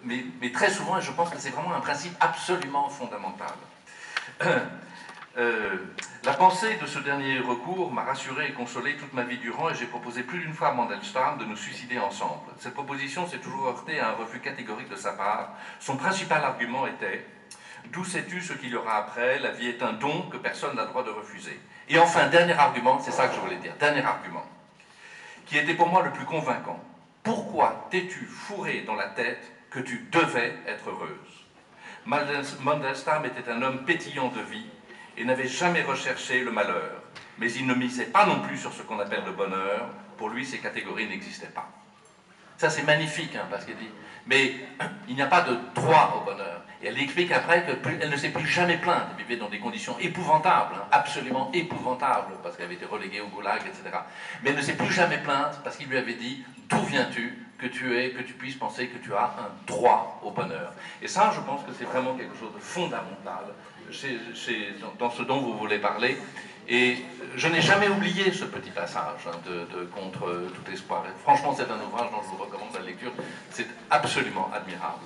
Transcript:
mais très souvent, et je pense que c'est vraiment un principe absolument fondamental. La pensée de ce dernier recours m'a rassuré et consolé toute ma vie durant, et j'ai proposé plus d'une fois à Mandelstam de nous suicider ensemble. Cette proposition s'est toujours heurtée à un refus catégorique de sa part. Son principal argument était « D'où sais-tu ce qu'il y aura après? La vie est un don que personne n'a le droit de refuser. » Et enfin, dernier argument, c'est ça que je voulais dire, dernier argument, qui était pour moi le plus convaincant. Pourquoi t'es-tu fourré dans la tête que tu devais être heureuse? Mandelstam était un homme pétillant de vie et n'avait jamais recherché le malheur. Mais il ne misait pas non plus sur ce qu'on appelle le bonheur. Pour lui, ces catégories n'existaient pas. Ça, c'est magnifique, hein, parce qu'elle dit, mais il n'y a pas de droit au bonheur. Et elle explique après qu'elle ne s'est plus jamais plainte. Elle vivait dans des conditions épouvantables, hein, absolument épouvantables, parce qu'elle avait été reléguée au goulag, etc. Mais elle ne s'est plus jamais plainte parce qu'il lui avait dit, d'où viens-tu, que tu puisses penser que tu as un droit au bonheur. Et ça, je pense que c'est vraiment quelque chose de fondamental dans ce dont vous voulez parler. Et je n'ai jamais oublié ce petit passage, hein, de Contre tout espoir. Et franchement, c'est un ouvrage dont je vous recommande la lecture. C'est absolument admirable.